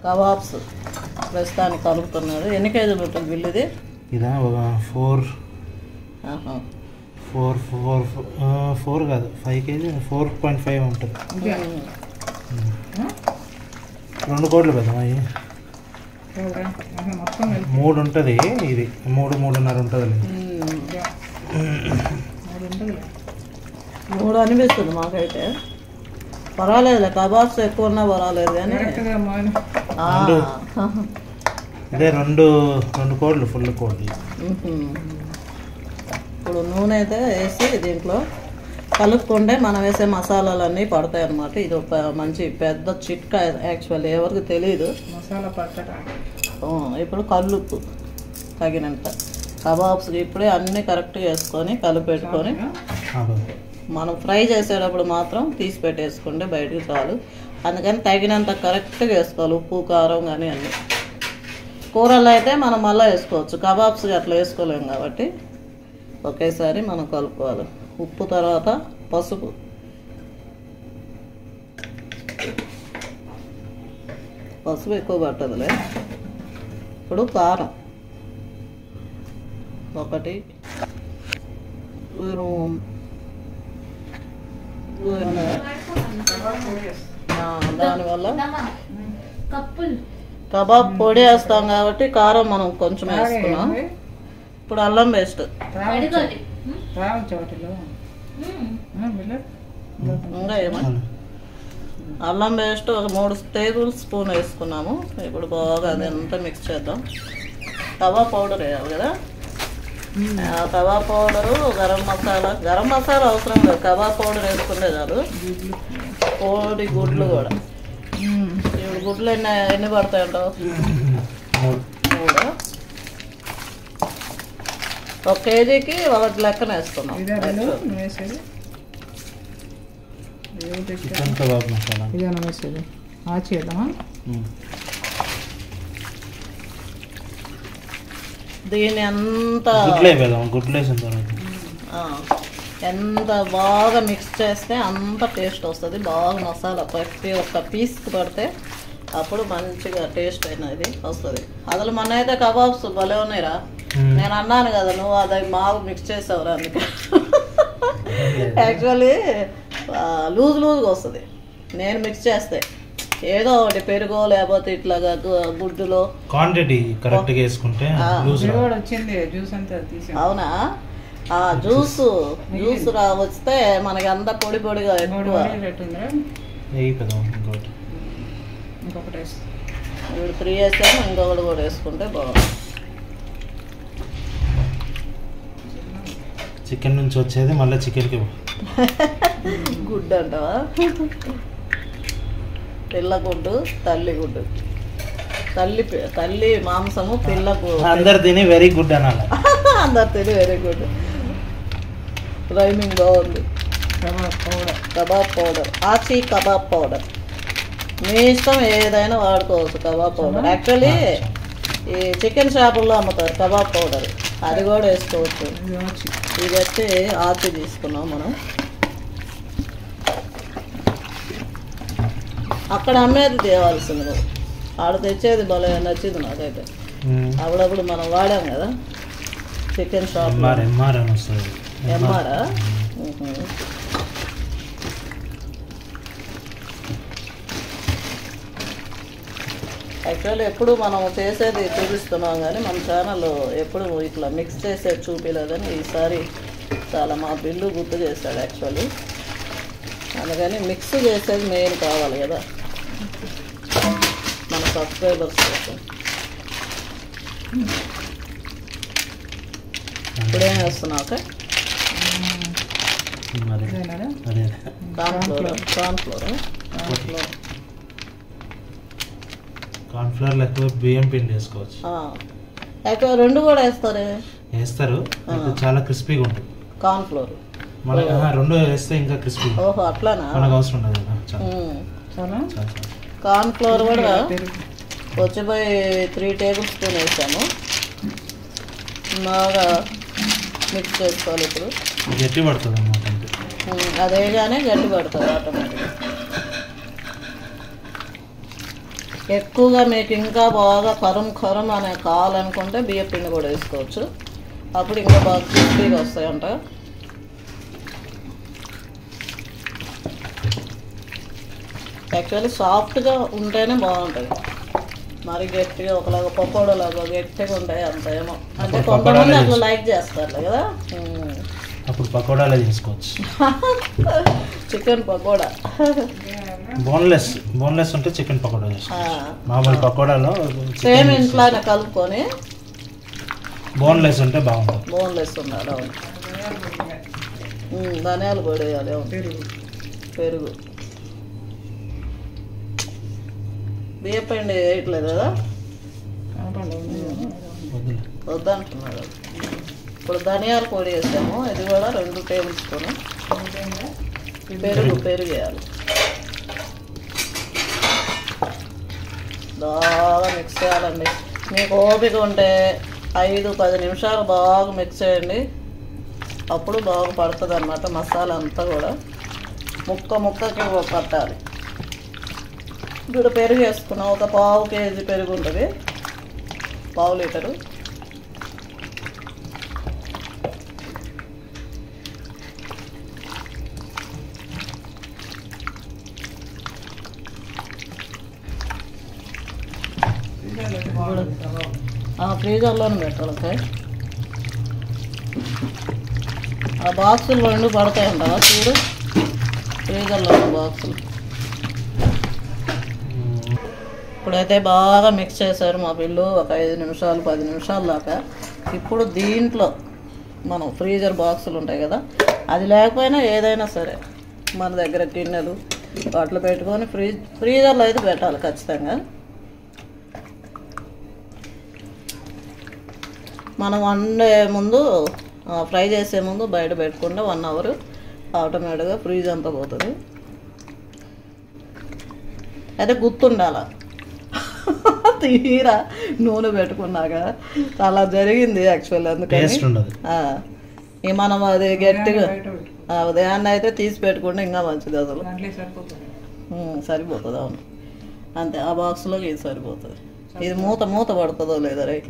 Kebabs ప్రస్తుతానికి కలుపుతున్నాడు. ఎన్ని కేజీలు ఉంటుంది బిల్లు ఇది? ఇదా ఒక 4 కాదు 5 కేజీ 4.5 ఉంటుంది. 2 కోట్లు పెద్దాం అవి 3 ఉంటుంది. ఇది 3.5 ఉంటుంది. 3 అనిపిస్తుంది మాకైతే. పర్వాలేదులే, కబాబ్స్ ఎక్కువ ఉన్నా పర్వాలేదు కానీ ఇదే 2 కోళ్ళు ఫుల్ కోళ్ళు. ఇప్పుడు నూనె అయితే వేసి దీంట్లో కలుపుకుంటే మనం వేసే మసాలాలన్నీ పడతాయి అన్నమాట. ఇది ఒక మంచి పెద్ద చిట్కా యాక్చువల్లీ, ఎవరికి తెలియదు. మసాలా పట్టడానికి ఇప్పుడు కల్లుప్పు తగినంత. కబాబ్స్ ఇప్పుడే అన్నీ కరెక్ట్గా వేసుకొని కలిపెట్టుకొని మనం ఫ్రై చేసేటప్పుడు మాత్రం తీసి పెట్టేసుకుంటే బయటకు చాలు. అందుకని తగినంత కరెక్ట్గా వేసుకోవాలి, ఉప్పు కారం కానీ అన్నీ. కూరల్లో అయితే మనం మళ్ళీ వేసుకోవచ్చు, కబాబ్స్కి అట్లా వేసుకోలేము కాబట్టి ఒకేసారి మనం కలుపుకోవాలి. ఉప్పు తర్వాత పసుపు, పసుపు ఎక్కువ పట్టదులే. ఇప్పుడు కారం 1 దానివల్ల కబాబ్ పొడి వేస్తాం కాబట్టి కారం మనం కొంచెం వేసుకున్నాం. ఇప్పుడు అల్లం పేస్ట్ ఇంకా ఏమన్నా అల్లం పేస్ట్ ఒక 3 టేబుల్ స్పూన్ వేసుకున్నాము. ఇప్పుడు బాగా అది అంతా మిక్స్ చేద్దాం. కబాబ్ పౌడర్ వేయాలి కదా, కబాబ్ పౌడరు, గరం మసాలా అవసరం లేదు, కబాబ్ పౌడర్ వేసుకుంటే చాలు. కోడి గుడ్లు కూడా, ఇప్పుడు గుడ్లు ఎన్ని పడతాయంటావు? 3. 1 కేజీకి 1 లెక్కన వేస్తున్నాం. చికెన్ కబాబ్ మసాలా దీన్ని ఎంత బాగా మిక్స్ చేస్తే అంత టేస్ట్ వస్తుంది. బాగా మసాలా ప్రతి ఒక్క పీస్కి పడితే అప్పుడు మంచిగా టేస్ట్ అయినది వస్తుంది. అసలు మన అయితే కబాబ్స్ భలే ఉన్నాయిరా. నేను అన్నాను కదా, నువ్వు అది బాగా మిక్స్ చేసావురా అందుకే. యాక్చువల్లీ లూజ్గా వస్తుంది నేను మిక్స్ చేస్తే. ఏదో ఒకటి పెరుగో లేకపోతే ఇట్లాగా గుడ్డులో క్వాంటిటీ కరెక్ట్గా వేసుకుంటే అవునా? జ్యూస్ వస్తే మనకి అంతా పొడి పొడిగా ఎక్కువ. ఇప్పుడు 3 వేసాము, ఇంకొకటి కూడా వేసుకుంటే బాగుంది. చికెన్ నుంచి వచ్చేది మళ్ళీ చికెన్కి గుడ్డు అంటావా? పిల్ల గుడ్డు, తల్లి గుడ్డు, తల్లి మాంసము, పిల్లకు అందరు తిని వెరీ గుడ్ అనాలి. అందరు తిని వెరీ గుడ్. రైమింగ్ బాగుంది. కబాబ్ పౌడర్, ఆచి కబాబ్ పౌడర్ మీ ఇష్టం, ఏదైనా వాడుకోవచ్చు కబాబ్ పౌడర్. యాక్చువల్లీ ఈ చికెన్ షాపుల్లో అమ్ముతారు కబాబ్ పౌడర్, అది కూడా వేసుకోవచ్చు. ఇది వచ్చి ఆచి తీసుకున్నాం మనం. అక్కడ అమ్మేది తేవాల్సింది, నువ్వు ఆడ తెచ్చేది భలే నచ్చింది నాకైతే. అప్పుడప్పుడు మనం వాడాం కదా చికెన్ షాప్. ఎంఆరా? యాక్చువల్లీ ఎప్పుడు మనం చేసేది చూపిస్తున్నాం కానీ మన ఛానల్ ఎప్పుడు ఇట్లా మిక్స్ చేసేది చూపించలేదని ఈసారి చాలా మా బిల్లు గుర్తు చేశాడు యాక్చువల్లీ. అందుకని మిక్స్ చేసేది మెయిన్ కావాలి కదా మన సబ్స్క్రైబర్స్ కోసం. ఇప్పుడేం వేస్తున్నావు? కార్న్ఫ్లోర్ లేకపోతే బియ్యం పిండి వేసుకోవచ్చు. ఎక్కువ 2 కూడా వేస్తారు, చాలా క్రిస్పీగా ఉంటుంది. కార్న్ఫ్లోర్ మనకి 2 వేస్తే ఇంకా క్రిస్పీ. ఓహో అట్లానా? మనకు అవసరం ఉండదు కదా. కార్న్ఫ్లోర్ కూడా వచ్చిపోయి 3 టేబుల్ స్పూన్ వేసాము. బాగా మిక్స్ చేసుకోవాలి. ఇప్పుడు గట్టి పడుతుంది అన్నమాట. అదేగానే గట్టి పడుతుంది ఆటోమేటిక్గా. ఎక్కువగా మీకు ఇంకా బాగా కరం అనే కావాలనుకుంటే బియ్య పిండి కూడా వేసుకోవచ్చు. అప్పుడు ఇంకా బాగా క్రిస్పీగా వస్తాయంట. యాక్చువల్లీ సాఫ్ట్గా ఉంటేనే బాగుంటుంది. మరి గట్టిగా ఒకలాగా పకోడాలాగా గట్టిగా ఉంటాయి అంత ఏమో. అంటే కొంతమంది అట్లా లైక్ చేస్తారు కదా. అప్పుడు పకోడాలే చేసుకోవచ్చు. చికెన్ పకోడా బోన్లెస్ ఉంటే చికెన్ పకోడా చేసుకోవచ్చు. మామూలు పకోడాలో సేమ్ ఇంట్లోనే కలుపుకొని. బోన్లెస్ ఉంటే బాగుంటుంది. బోన్లెస్ ఉండాలి. అవును. ధనియాలు పొడి వేయాలి. అవును. పెరుగు బియ్యపిండి వేయట్లేదు కదా, వద్దంటున్నారు. ఇప్పుడు ధనియాల పొడి వేసాము, ఇది కూడా 2 టేబుల్ స్పూన్. పెరుగు వేయాలి. బాగా మిక్స్ చేయాలండి. మీకు ఓపిక ఉంటే 5-10 నిమిషాలు బాగా మిక్స్ చేయండి. అప్పుడు బాగా పడుతుంది అన్నమాట. మసాలా అంతా కూడా ముక్కకి పట్టాలి. ఇప్పుడు పెరుగు వేసుకున్నాం. ఒక 1/2 కేజీ పెరుగు ఉంటుంది, 1/2 లీటరు. ఫ్రీజర్లోనే పెట్టాలి సార్. ఆ బాక్సులు 2 పడతాయంటావా చూడు, ఫ్రీజర్లో బాక్సులు. ఇప్పుడైతే బాగా మిక్స్ చేశారు మా పిల్లు, ఒక 5 నిమిషాలు 10 నిమిషాల దాకా. ఇప్పుడు దీంట్లో మనం ఫ్రీజర్ బాక్సులు ఉంటాయి కదా, అది లేకపోయినా ఏదైనా సరే మన దగ్గర గిన్నెలు వాటిలో పెట్టుకొని ఫ్రీజర్లో అయితే పెట్టాలి ఖచ్చితంగా. మనం వండే ముందు, ఫ్రై చేసే ముందు బయట పెట్టుకుంటే 1 అవర్ ఆటోమేటిక్గా ఫ్రీజ్ అంతా పోతుంది. అయితే గుర్తుండాల, తీరా నూనె పెట్టుకున్నాక అలా జరిగింది యాక్చువల్. అందుకని మనం అది గట్టిగా ఉదయాన్నే అయితే తీసి పెట్టుకుంటే ఇంకా మంచిది. అసలు సరిపోతుంది. అవును అంతే, ఆ బాక్స్లోకి ఇది సరిపోతుంది. ఇది మూత పడుతుందో లేదా రైట్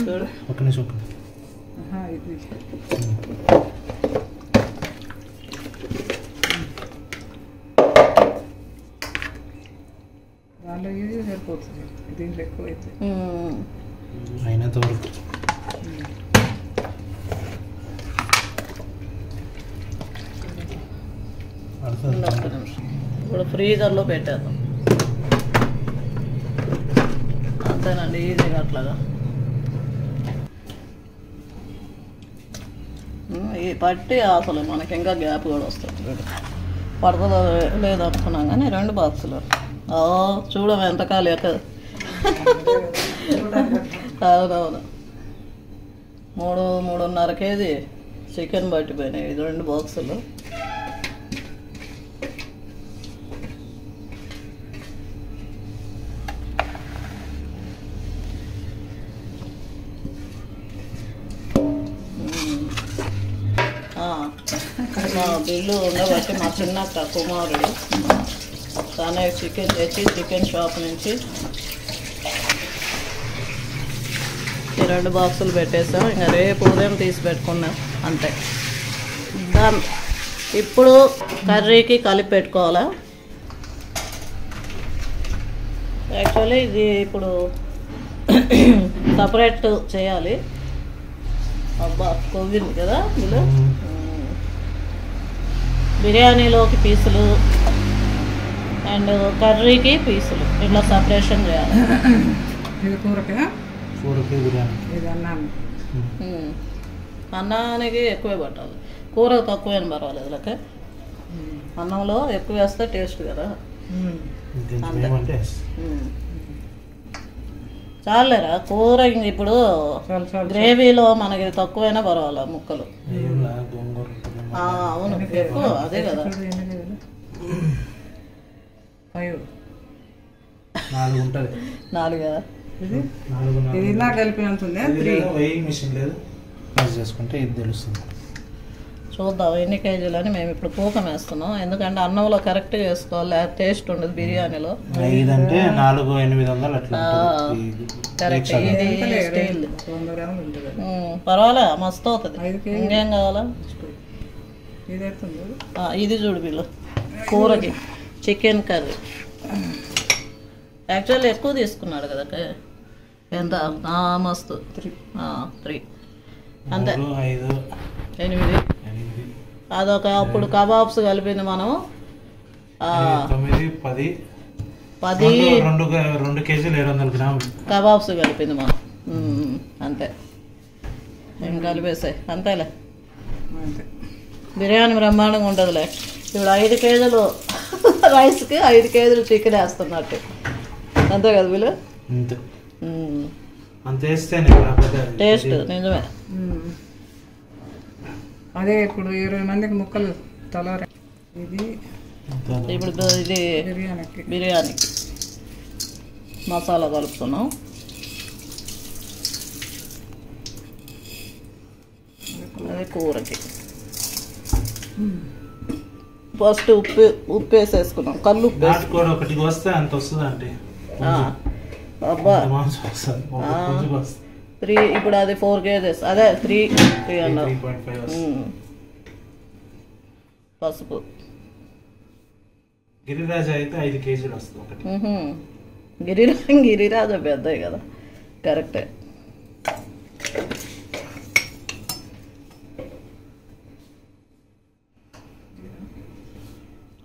చూడు. సరిపోతుంది. దీంట్లో ఎక్కువ అయితే అయినంత వరకు ఇప్పుడు ఫ్రీజర్లో పెట్టేద్దాం. అంతేనండి, ఈజీగా అట్లాగా. ఈ పట్టి అసలు మనకి ఇంకా గ్యాప్ కూడా వస్తుంది. పడుతుందో లేదో అనుకున్నాం కానీ 2 బాక్సులు. చూడము ఎంత ఖాళీ. అవునవును, 3.5 కేజీ చికెన్ పట్టిపోయినాయి ఇది 2 బాక్సులు. మా బిల్లు ఉండబట్టి మా చిన్న కుమారుడు తానే చికెన్ తెచ్చి చికెన్ షాప్ నుంచి ఈ 2 బాక్సులు పెట్టేసాం. ఇంకా రేపు ఉదయం తీసి పెట్టుకున్నాం అంతే. ఇప్పుడు కర్రీకి కలిపి పెట్టుకోవాలా. యాక్చువల్లీ ఇది ఇప్పుడు సపరేట్ చేయాలి. అబ్బా కొవ్వింది కదా ఇందులో. బిర్యానీలోకి పీసులు అండ్ కర్రీకి పీసులు ఇట్లా సపరేషన్ చేయాలి. అన్నానికి ఎక్కువే పట్టాలి, కూర తక్కువ అని పర్వాలేదు. లేక అన్నంలో ఎక్కువ వేస్తే టేస్ట్ కదా. చాలేరా కూర. ఇప్పుడు గ్రేవీలో మనకి తక్కువైనా పర్వాలా ముక్కలు. అవును ఎక్కువ అదే కదా. 4 ఉంటుంది. 4 ఇది ఇలా కలిపినంత చేసుకుంటే ఇది తెలుస్తుంది. చూద్దాం ఎన్ని కేజీలు అని. మేము ఇప్పుడు తూకం వేస్తున్నాం, ఎందుకంటే అన్నంలో కరెక్ట్గా వేసుకోవాలి, టేస్ట్ ఉండదు బిర్యానీలో. 5 అంటే 400-800 అట్లా కరెక్ట్. ఇది స్టీల్ 100 గ్రాములు ఉంటుంది కదా. పర్వాలే, మస్తు అవుతుంది. ఇంకేం కావాలా? ఇది అవుతుంది. ఇది చూడు వీళ్ళు కూరకి చికెన్ కర్రీ. యాక్చువల్లీ ఎక్కువ తీసుకున్నాడు కదా, ఎంత మస్తు 3 అంతే, 5 8. అదొక అప్పుడు కబాబ్స్ కలిపింది మనం 9 10 2 కేజీలు 700 గ్రాములు కబాబ్స్ కలిపింది మనం. అంతే, ఏం కలిపేసాయి అంతేలే. బిర్యానీ బ్రహ్మాండంగా ఉంటుందిలే. ఇప్పుడు 5 కేజీలు రైస్కి 5 కేజీలు చికెన్ వేస్తున్నట్టు, అంతే కదా వీళ్ళు. అంతే టేస్ట్ నిజమే. అదే ఇప్పుడు 20 మందికి ముక్కలు తల. ఇది ఇప్పుడు ఇది బిర్యానీకి మసాలా కలుపుతున్నాం. అదే కూరకి ఫస్ట్ ఉప్పు వేసేసుకున్నాం, కళ్ళు ఉప్పు ఒకటి వస్తే అంత వస్తుంది అంటే. అబ్బా 3, ఇప్పుడు అది 4 కేజెస్, అదే 3 అన్నారు. పసుపు గిరిరాజ అయితే 5 కేజీలు వస్తుంది. గిరిరాజ పెద్దవి కదా, కరెక్టే.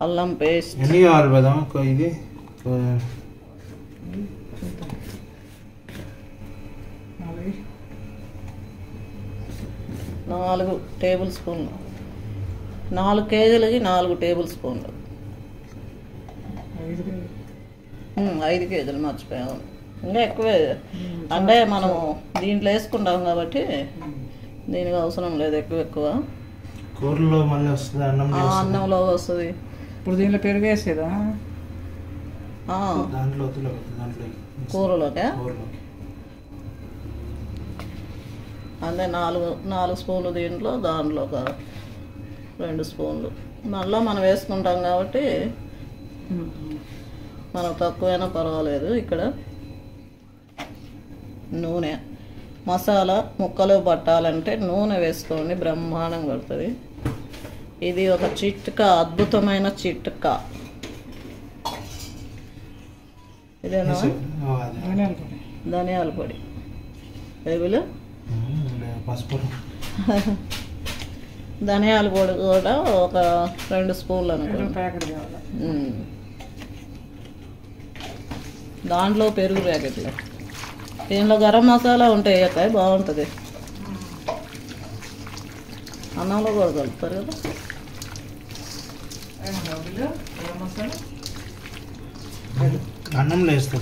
అల్లం పేస్ట్ ఎన్ని కావాలి కదా ఇది? 4 టేబుల్ స్పూన్లు. 4 కేజీలకి 4 టేబుల్ స్పూన్లు. 5 కేజీలు మర్చిపోయాము, ఇంకా ఎక్కువే. అంటే మనం దీంట్లో వేసుకుంటాం కాబట్టి దీనికి అవసరం లేదు ఎక్కువ. కూరలో మళ్ళీ వస్తుంది, అన్నంలో వస్తుంది. ఇప్పుడు దీంట్లో పెరుగు వేసేదా? కూరలోకే అంటే 4 స్పూన్లు దీంట్లో, దాంట్లో ఒక 2 స్పూన్లు మళ్ళీ మనం వేసుకుంటాం కాబట్టి మనం తక్కువైనా పర్వాలేదు. ఇక్కడ నూనె, మసాలా ముక్కలు పట్టాలంటే నూనె వేసుకోండి, బ్రహ్మాండంగా పడుతుంది. ఇది ఒక చిట్కా, అద్భుతమైన చిట్కా. ఇదేనా? ధనియాల పొడి. ఏబులు పసుపు, ధనియాల పొడి కూడా ఒక 2 స్పూన్లు అనుకోండి. దాంట్లో పెరుగు ప్యాకెట్లు. దీంట్లో గరం మసాలా ఉంటాయి అక్క, బాగుంటుంది. అన్నంలో కూడా కలుపుతారు కదా. అన్నంలో వేస్తే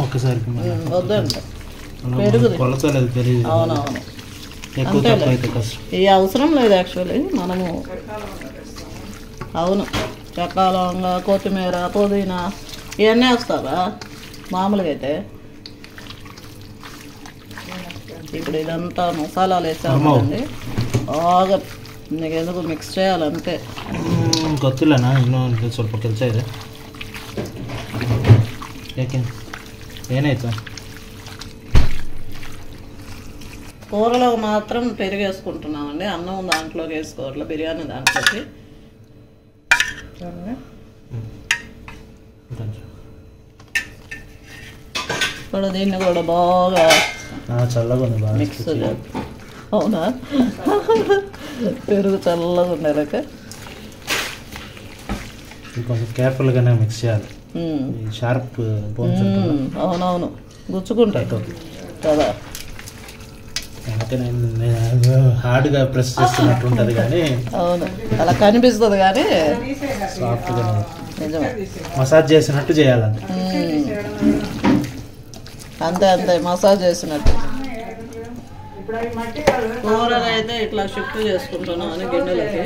ఒకసారి వద్దంట పెరుగు కొలతలేదు, తెలియదు. అవునవును, ఈ అవసరం లేదు యాక్చువల్లీ. మనము అవును చెక్క, లవంగా, కొత్తిమీర, పుదీనా ఇవన్నీ వేస్తారా మామూలుగా అయితే. ఇప్పుడు ఇదంతా మసాలాలు వేసామండి, బాగా నీకు ఎందుకు మిక్స్ చేయాలంతే. ಗೊತ್ತಿಲ್ಲನಾ ಇನ್ನೂ ಸ್ವಲ್ಪ ಕೆಲಸ ಇದೆ. ಯಾಕೆ ಏನಾಯ್ತು? కూరలో మాత్రం పెరుగు వేసుకుంటున్నామండి, అన్నం దాంట్లోకి వేసుకోవట్లే, బిర్యానీ దాంట్లోకి. ఇప్పుడు దీన్ని కూడా బాగా చల్లగా ఉంది, బాగా మిక్స్ చేయాలి. అవునా? పెరుగు చల్లగా ఉండేలాక కొంచెం కేర్ఫుల్గానే మిక్స్ చేయాలి. షార్ప్ బోన్స్ అవునవును గుచ్చుకుంటాయి కదా. హార్డ్గా ప్రెస్ చేస్తున్నట్టు ఉంటుంది కానీ అవును అలా కనిపిస్తుంది కానీ సాఫ్ట్గా నిజమే. మసాజ్ చేసినట్టు చేయాలంట. అంతే అంతే మసాజ్ చేసినట్టు. కూరలు అయితే ఇట్లా షిఫ్ట్ చేసుకుంటున్నాం గిన్నెలకి,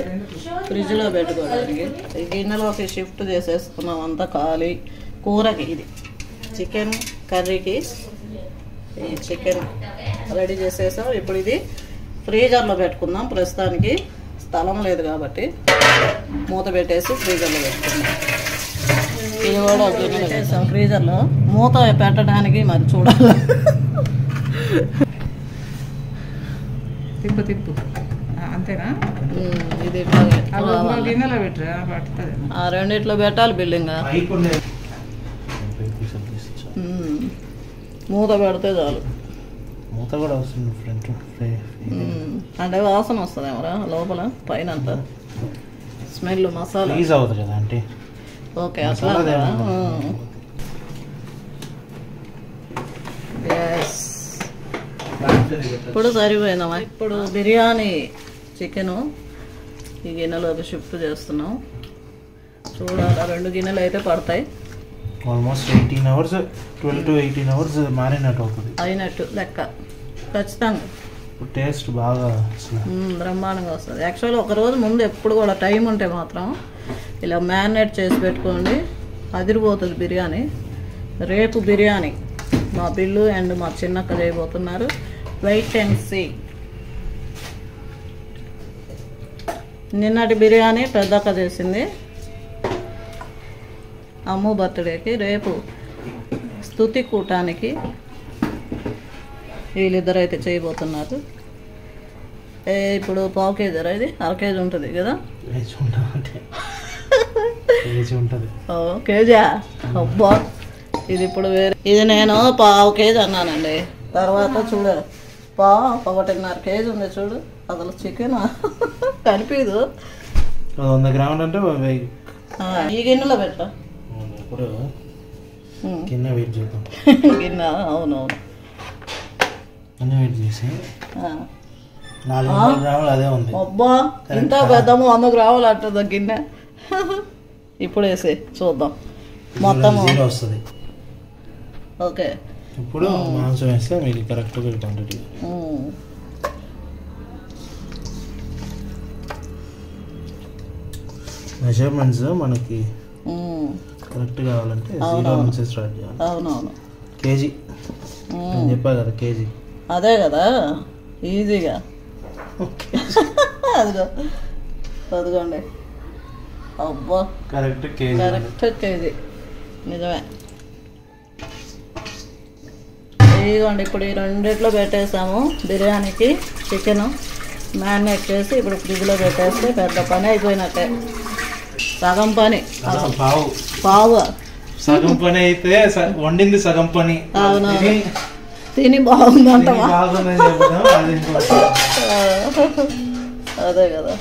ఫ్రిడ్జ్లో పెట్టుకోవడానికి. ఈ గిన్నెలోకి షిఫ్ట్ చేసేసుకున్నాం అంతా ఖాళీ. కూరకి ఇది చికెన్ కర్రీకి ఈ చికెన్ రెడీ చేసేసాం. ఇప్పుడు ఇది ఫ్రీజర్లో పెట్టుకుందాం. ప్రస్తుతానికి స్థలం లేదు కాబట్టి మూత పెట్టేసి ఫ్రీజర్లో పెట్టుకుందాం. ఇది కూడా పెట్టేసాం ఫ్రీజర్లో. మూత పెట్టడానికి మరి చూడాలి. తిప్పు తిప్పు అంతేనా? ఇది గిన్నెలో పెట్టరా పడుతుంది. ఆ రెండిట్లో పెట్టాలి బిల్డింగ్. మూత పెడితే చాలు. మూత కూడా వస్తుంది ఫ్రంట్ అంటే వాసన వస్తుంది ఏమరా లోపల పైన అంతా స్మెల్ మసాలా రిలీజ్ అవుతుంది కదా అంటే. ఓకే అట్లా ఇప్పుడు సరిపోయిందమ్మా. ఇప్పుడు బిర్యానీ చికెను ఈ గిన్నెలోకి షిఫ్ట్ చేస్తున్నాం. చూడాలి 2 గిన్నెలు అయితే పడతాయి. Almost 18 hours 12 to 18 hours marinate అవుతుంది అయినట్టు లెక్క ఖచ్చితంగా. టేస్ట్ బాగా బ్రహ్మాండంగా వస్తుంది. యాక్చువల్గా ఒక రోజు ముందు ఎప్పుడు కూడా టైం ఉంటే మాత్రం ఇలా మ్యారినేట్ చేసి పెట్టుకోండి, అదిరిపోతుంది బిర్యానీ. రేపు బిర్యానీ మా బిల్లు అండ్ మా చిన్నక్క చేయబోతున్నారు. Wait and see. నిన్నటి బిర్యానీ పెద్దక్క చేసింది అమ్ము బర్త్డేకి. రేపు స్తుతి కూటానికి వీళ్ళిద్దరు అయితే చేయబోతున్నారు. ఇప్పుడు పావు కేజీరా? ఇది అర కేజీ ఉంటుంది కదా? కేజా? అబ్బా ఇది ఇప్పుడు వేరే. ఇది నేను పావు కేజీ అన్నానండి. తర్వాత చూడ 1.5 కేజీ ఉంది చూడు. అసలు చికెన్ కనిపించదు. 100 గ్రాములు అంటే ఈ గిన్నెలో పెట్టా. ఇప్పుడు గిన్నె వెయిట్ చేద్దాం. గిన్నె అవునవును గిన్నె వెయిట్ చేసి 400 గ్రాములు అదే ఉంది. అబ్బా ఇంత పెద్దాము 100 గ్రాములు అంటుంది గిన్నె. ఇప్పుడు వేసి చూద్దాం మొత్తం వస్తుంది. ఓకే ఇప్పుడు మాంసం వేస్తే మీకు కరెక్ట్గా క్వాంటిటీ. మెజర్మెంట్స్ మనకి కరెక్ట్ కావాలంటే 0 నుంచి స్టార్ట్ చేయాలి. అవునవును. కేజీ నేను చెప్పా కదా కేజీ. అదే కదా ఈజీగా. అదిగోండి. అబ్బా కరెక్ట్ కేజీ. కరెక్ట్ కేజీ నిజమే. ఇదిగోండి ఇప్పుడు ఈ రెండిట్లో పెట్టేసాము బిర్యానీకి. చికెన్ మ్యారినేట్ చేసి ఇప్పుడు ఫ్రిడ్జ్లో పెట్టేస్తే పెద్ద పని అయిపోయినట్టే. సగం పని. పావు సగం పని అయితే వండింది సగం పని. అవును తిని బాగుందంట. అదే కదా.